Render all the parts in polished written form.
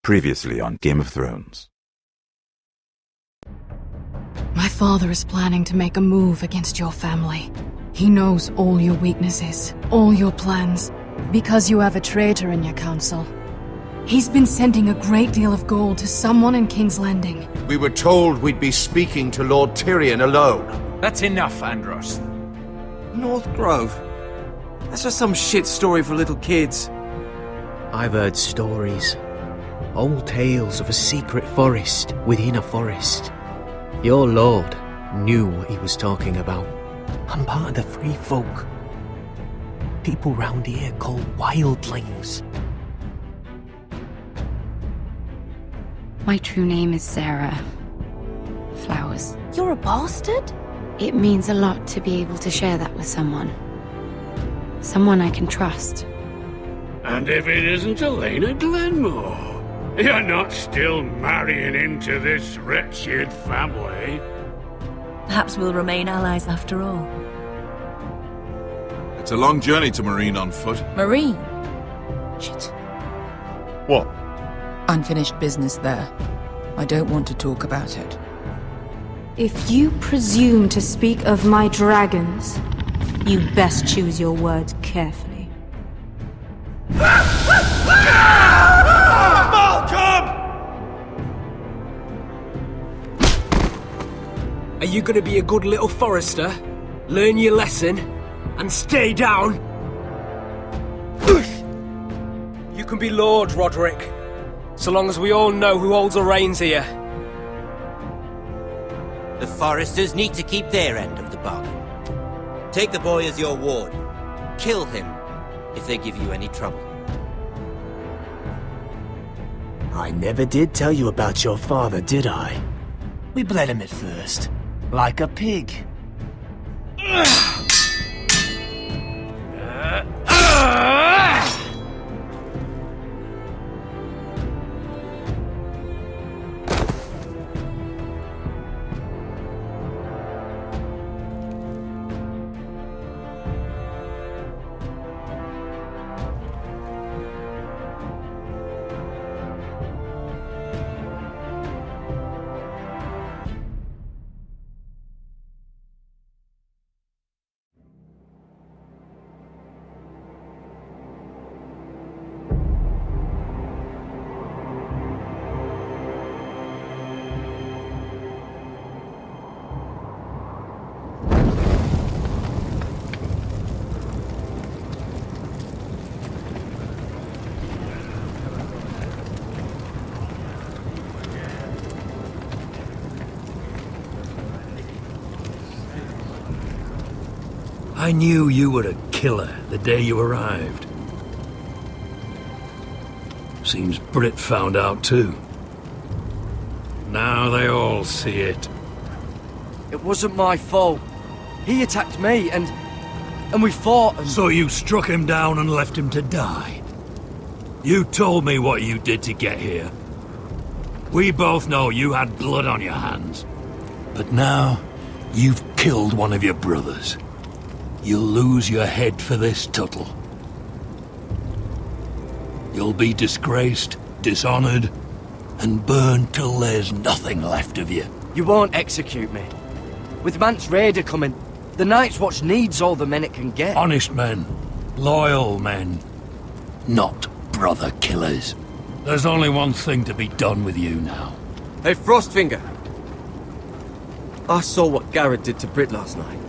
Previously on Game of Thrones. My father is planning to make a move against your family. He knows all your weaknesses, all your plans, because you have a traitor in your council. He's been sending a great deal of gold to someone in King's Landing. We were told we'd be speaking to Lord Tyrion alone. That's enough, Andros. North Grove? That's just some shit story for little kids. I've heard stories. Old tales of a secret forest within a forest. Your lord knew what he was talking about. I'm part of the free folk. People round here called wildlings. My true name is Sarah Flowers. You're a bastard? It means a lot to be able to share that with someone. Someone I can trust. And if it isn't Elena Glenmore, you're not still marrying into this wretched family. Perhaps we'll remain allies after all. It's a long journey to Marine on foot. Marine? Shit. What? Unfinished business there. I don't want to talk about it. If you presume to speak of my dragons, you best choose your words carefully. Are you gonna be a good little forester? Learn your lesson and stay down? You can be Lord, Rodrick, so long as we all know who holds the reins here. The foresters need to keep their end of the bargain. Take the boy as your ward. Kill him if they give you any trouble. I never did tell you about your father, did I? We bled him at first, like a pig. I knew you were a killer the day you arrived. Seems Britt found out too. Now they all see it. It wasn't my fault. He attacked me and we fought and... So you struck him down and left him to die. You told me what you did to get here. We both know you had blood on your hands. But now, you've killed one of your brothers. You'll lose your head for this, Tuttle. You'll be disgraced, dishonored, and burned till there's nothing left of you. You won't execute me. With Mance Raider coming, the Night's Watch needs all the men it can get. Honest men. Loyal men. Not brother killers. There's only one thing to be done with you now. Hey, Frostfinger. I saw what Gared did to Britt last night.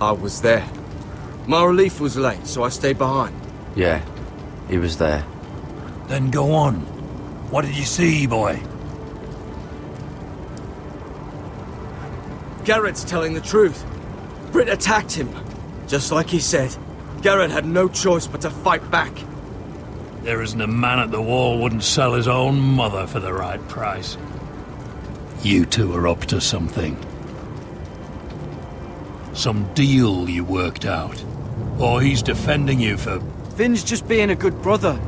I was there. My relief was late, so I stayed behind. Yeah, he was there. Then go on. What did you see, boy? Gared's telling the truth. Britt attacked him. Just like he said, Gared had no choice but to fight back. There isn't a man at the wall wouldn't sell his own mother for the right price. You two are up to something. Some deal you worked out. Or he's defending you for... Finn's just being a good brother.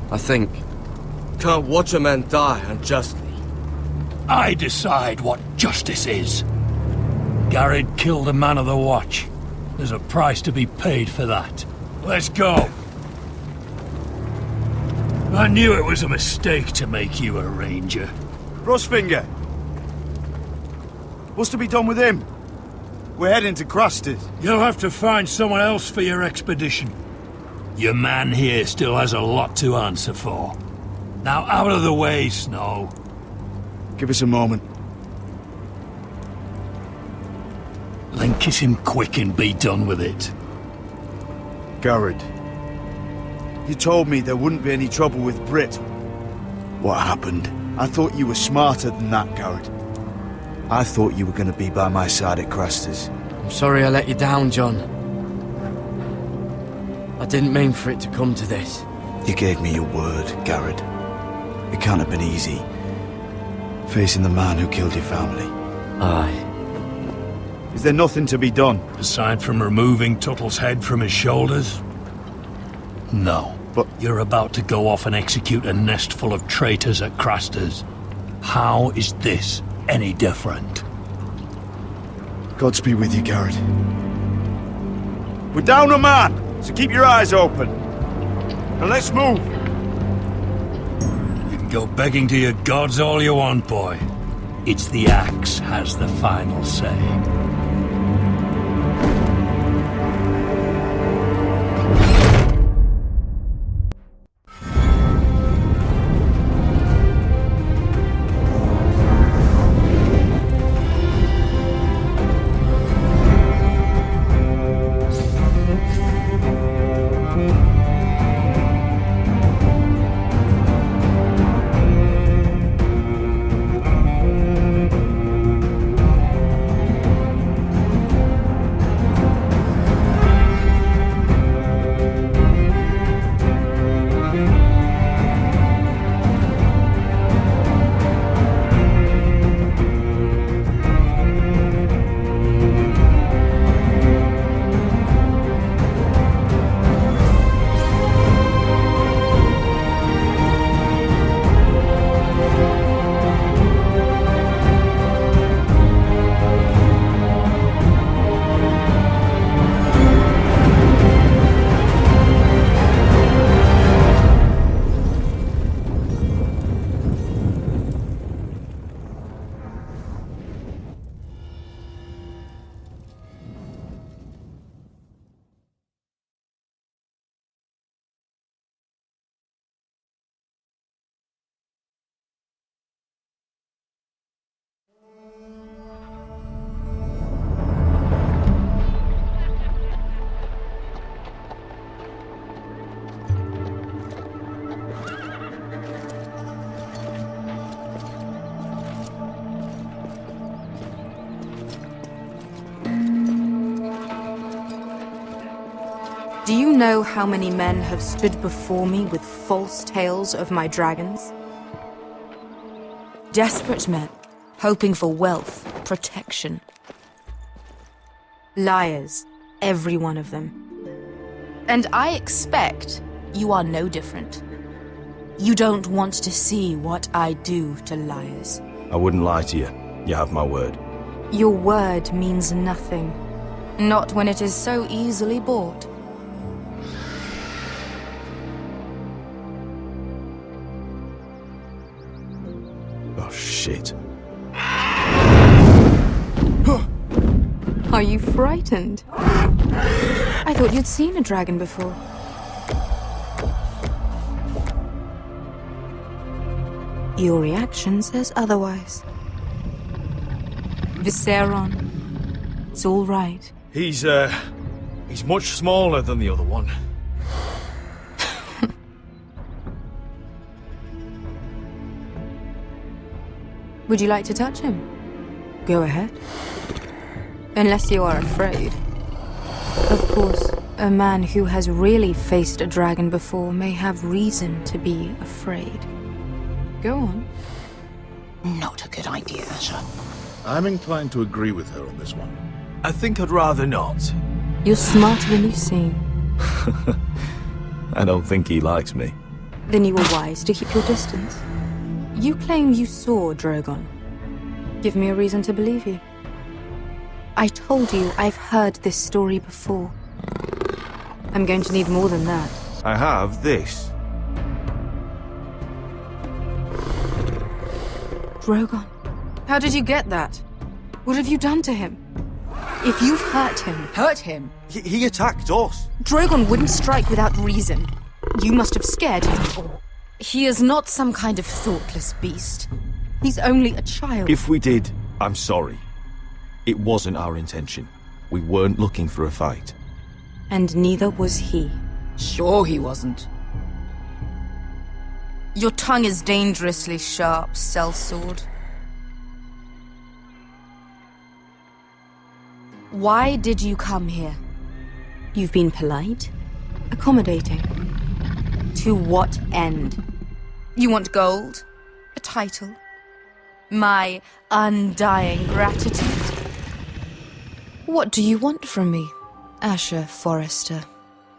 I think. Can't watch a man die unjustly. I decide what justice is. Gared killed a man of the watch. There's a price to be paid for that. Let's go. I knew it was a mistake to make you a ranger. Rustfinger! What's to be done with him? We're heading to Crusters. You'll have to find someone else for your expedition. Your man here still has a lot to answer for. Now out of the way, Snow. Give us a moment. Then kiss him quick and be done with it. Gared, you told me there wouldn't be any trouble with Brit. What happened? I thought you were smarter than that, Gared. I thought you were going to be by my side at Crusters. I'm sorry I let you down, John. I didn't mean for it to come to this. You gave me your word, Gared. It can't have been easy, facing the man who killed your family. Aye. Is there nothing to be done? Aside from removing Tuttle's head from his shoulders? No. But you're about to go off and execute a nest full of traitors at Crusters. How is this any different? Godspeed with you, Gared. We're down a man, so keep your eyes open. And let's move. You can go begging to your gods all you want, boy. It's the axe has the final say. Do you know how many men have stood before me with false tales of my dragons? Desperate men, hoping for wealth, protection. Liars, every one of them. And I expect you are no different. You don't want to see what I do to liars. I wouldn't lie to you. You have my word. Your word means nothing. Not when it is so easily bought. Oh, shit. Are you frightened? I thought you'd seen a dragon before. Your reaction says otherwise. Visceron. It's all right. He's much smaller than the other one. Would you like to touch him? Go ahead. Unless you are afraid. Of course, a man who has really faced a dragon before may have reason to be afraid. Go on. Not a good idea, sir. I'm inclined to agree with her on this one. I think I'd rather not. You're smarter than you seem. I don't think he likes me. Then you were wise to keep your distance. You claim you saw Drogon. Give me a reason to believe you. I told you I've heard this story before. I'm going to need more than that. I have this. Drogon, how did you get that? What have you done to him? If you've hurt him... Hurt him? He attacked us. Drogon wouldn't strike without reason. You must have scared him. He is not some kind of thoughtless beast. He's only a child. If we did, I'm sorry. It wasn't our intention. We weren't looking for a fight. And neither was he. Sure he wasn't. Your tongue is dangerously sharp, sellsword. Why did you come here? You've been polite, accommodating. To what end? You want gold? A title? My undying gratitude? What do you want from me, Asher Forrester?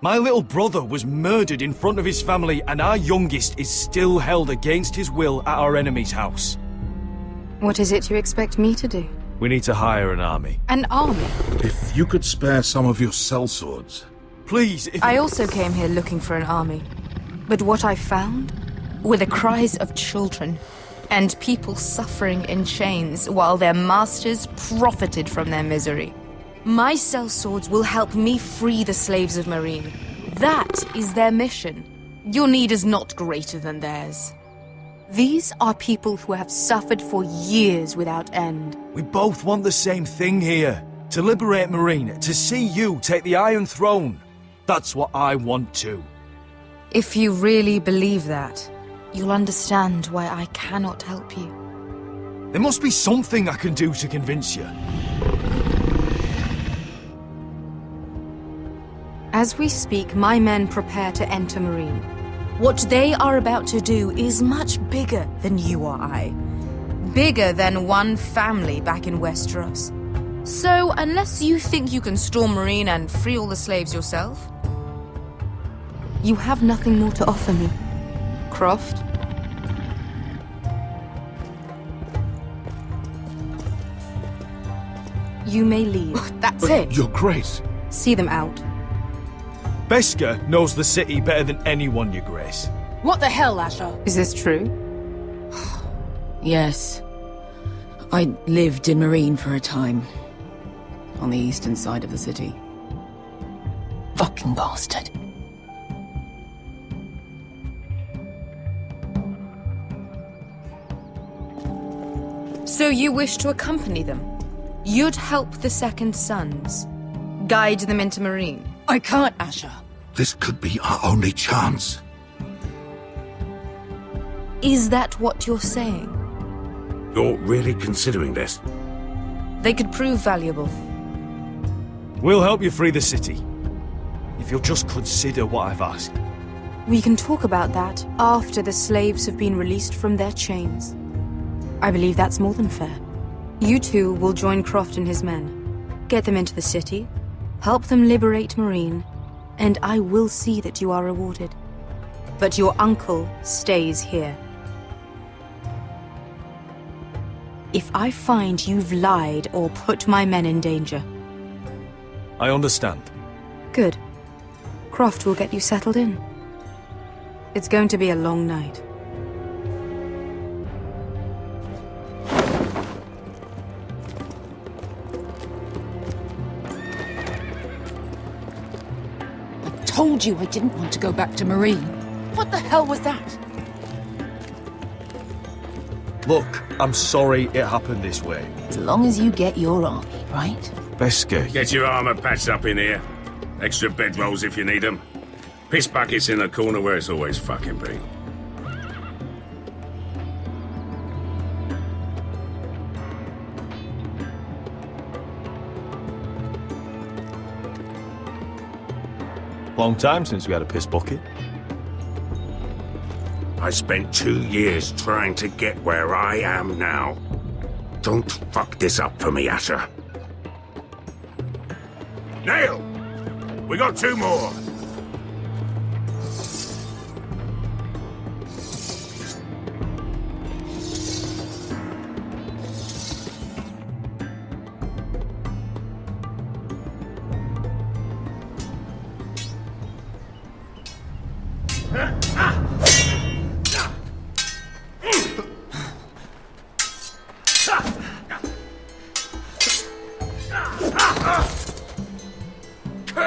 My little brother was murdered in front of his family, and our youngest is still held against his will at our enemy's house. What is it you expect me to do? We need to hire an army. An army? If you could spare some of your sellswords. Please, if... I also came here looking for an army. But what I found were the cries of children and people suffering in chains while their masters profited from their misery. My sellswords will help me free the slaves of Meereen. That is their mission. Your need is not greater than theirs. These are people who have suffered for years without end. We both want the same thing here. To liberate Meereen, to see you take the Iron Throne. That's what I want too. If you really believe that, you'll understand why I cannot help you. There must be something I can do to convince you. As we speak, my men prepare to enter Meereen. What they are about to do is much bigger than you or I. Bigger than one family back in Westeros. So, unless you think you can storm Meereen and free all the slaves yourself, you have nothing more to offer me, Croft. You may leave. That's it. Your Grace. See them out. Beskha knows the city better than anyone, Your Grace. What the hell, Asher? Is this true? Yes. I lived in Meereen for a time. On the eastern side of the city. Fucking bastard. So you wish to accompany them? You'd help the Second Sons? Guide them into Meereen? I can't, Asher. This could be our only chance. Is that what you're saying? You're really considering this? They could prove valuable. We'll help you free the city. If you'll just consider what I've asked. We can talk about that after the slaves have been released from their chains. I believe that's more than fair. You two will join Croft and his men. Get them into the city, help them liberate Meereen, and I will see that you are rewarded. But your uncle stays here. If I find you've lied or put my men in danger... I understand. Good. Croft will get you settled in. It's going to be a long night. Told you I didn't want to go back to Meereen. What the hell was that? Look, I'm sorry it happened this way. As long as you get your army, right? Beskha. Get your armor patched up in here. Extra bedrolls if you need them. Piss buckets in the corner where it's always fucking been. Long time since we had a piss bucket. I spent 2 years trying to get where I am now. Don't fuck this up for me, Asher. Nail! We got 2 more!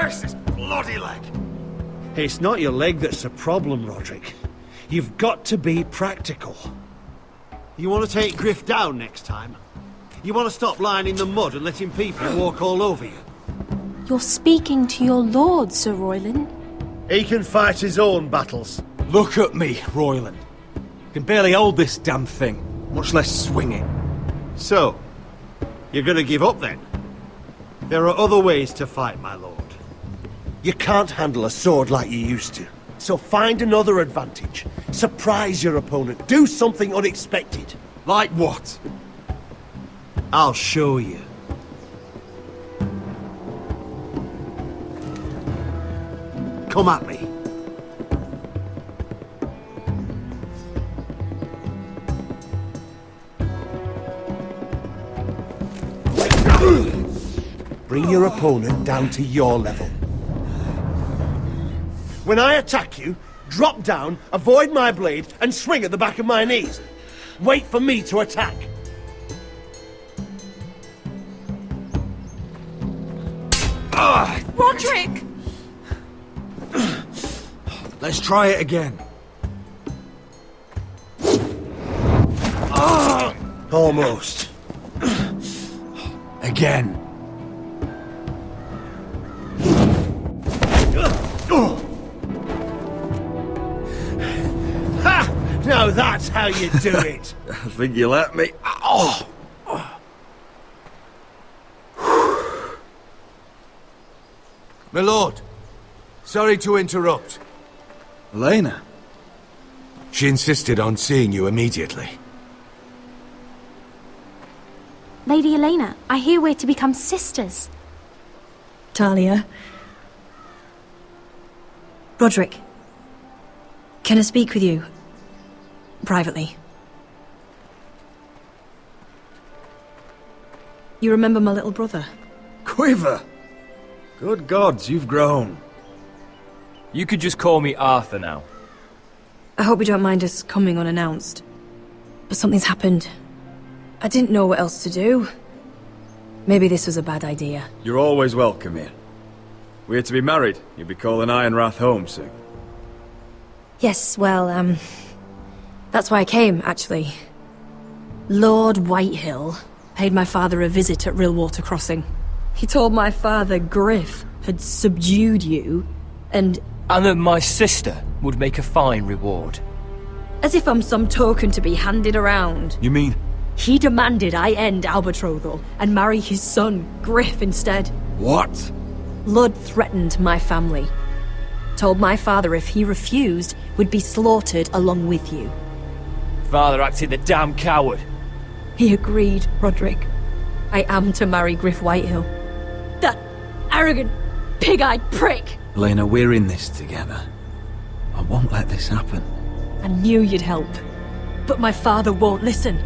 curse this bloody leg! It's not your leg that's the problem, Rodrick. You've got to be practical. You want to take Griff down next time? You want to stop lying in the mud and letting people walk all over you? You're speaking to your lord, Sir Royland. He can fight his own battles. Look at me, Royland. Can barely hold this damn thing, much less swing it. So, you're gonna give up then? There are other ways to fight, my lord. You can't handle a sword like you used to. So find another advantage. Surprise your opponent. Do something unexpected. Like what? I'll show you. Come at me. Bring your opponent down to your level. When I attack you, drop down, avoid my blade, and swing at the back of my knees. Wait for me to attack. Rodrick! Let's try it again. Almost. Again. Ha! Now that's how you do it. I think you let me. Oh! My lord, sorry to interrupt. Elena? She insisted on seeing you immediately. Lady Elena, I hear we're to become sisters. Talia. Rodrick. Can I speak with you? Privately. You remember my little brother? Quiver! Good gods, you've grown. You could just call me Arthur now. I hope you don't mind us coming unannounced. But something's happened. I didn't know what else to do. Maybe this was a bad idea. You're always welcome here. We're to be married. You'll be calling Ironrath home soon. Yes, well, that's why I came, actually. Lord Whitehill paid my father a visit at Rillwater Crossing. He told my father Griff had subdued you, and that my sister would make a fine reward. As if I'm some token to be handed around. You mean? He demanded I end our betrothal and marry his son, Griff, instead. What? Lud threatened my family. Told my father if he refused, we'd be slaughtered along with you. Father acted the damn coward. He agreed, Rodrick. I am to marry Griff Whitehill. That arrogant, pig-eyed prick! Elena, we're in this together. I won't let this happen. I knew you'd help. But my father won't listen.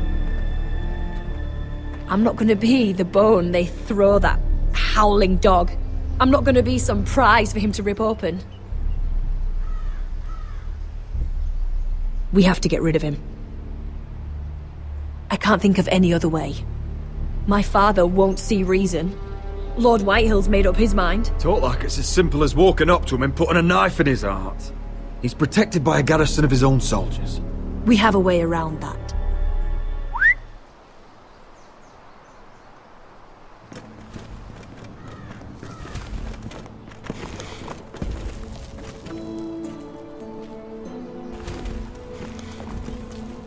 I'm not gonna be the bone they throw that howling dog. I'm not gonna be some prize for him to rip open. We have to get rid of him. I can't think of any other way. My father won't see reason. Lord Whitehill's made up his mind. Talk like it's as simple as walking up to him and putting a knife in his heart. He's protected by a garrison of his own soldiers. We have a way around that.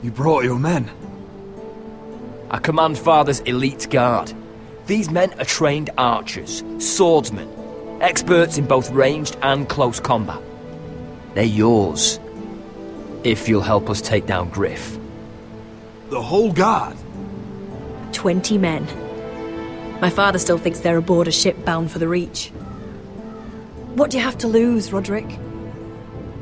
You brought your men. I command Father's elite guard. These men are trained archers, swordsmen, experts in both ranged and close combat. They're yours, if you'll help us take down Griff. The whole guard? 20 men. My father still thinks they're aboard a ship bound for the Reach. What do you have to lose, Rodrick?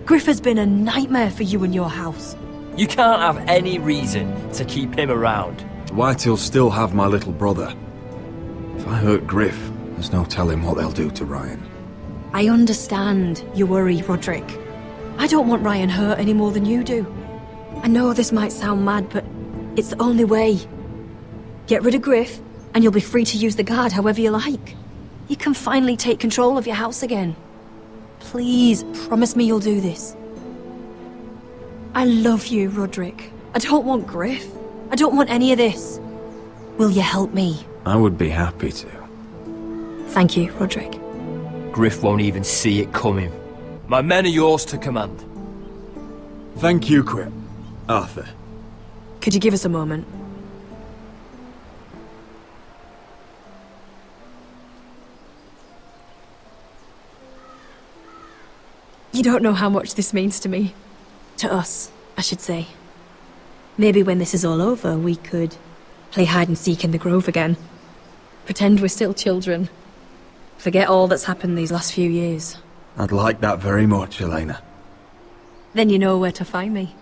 Griff has been a nightmare for you and your house. You can't have any reason to keep him around. The Whitehills still have my little brother. If I hurt Griff, there's no telling what they'll do to Ryan. I understand your worry, Rodrick. I don't want Ryan hurt any more than you do. I know this might sound mad, but it's the only way. Get rid of Griff, and you'll be free to use the guard however you like. You can finally take control of your house again. Please, promise me you'll do this. I love you, Rodrick. I don't want Griff. I don't want any of this. Will you help me? I would be happy to. Thank you, Rodrick. Griff won't even see it coming. My men are yours to command. Thank you, Quip. Arthur. Could you give us a moment? You don't know how much this means to me. To us, I should say. Maybe when this is all over, we could play hide and seek in the grove again. Pretend we're still children. Forget all that's happened these last few years. I'd like that very much, Elena. Then you know where to find me.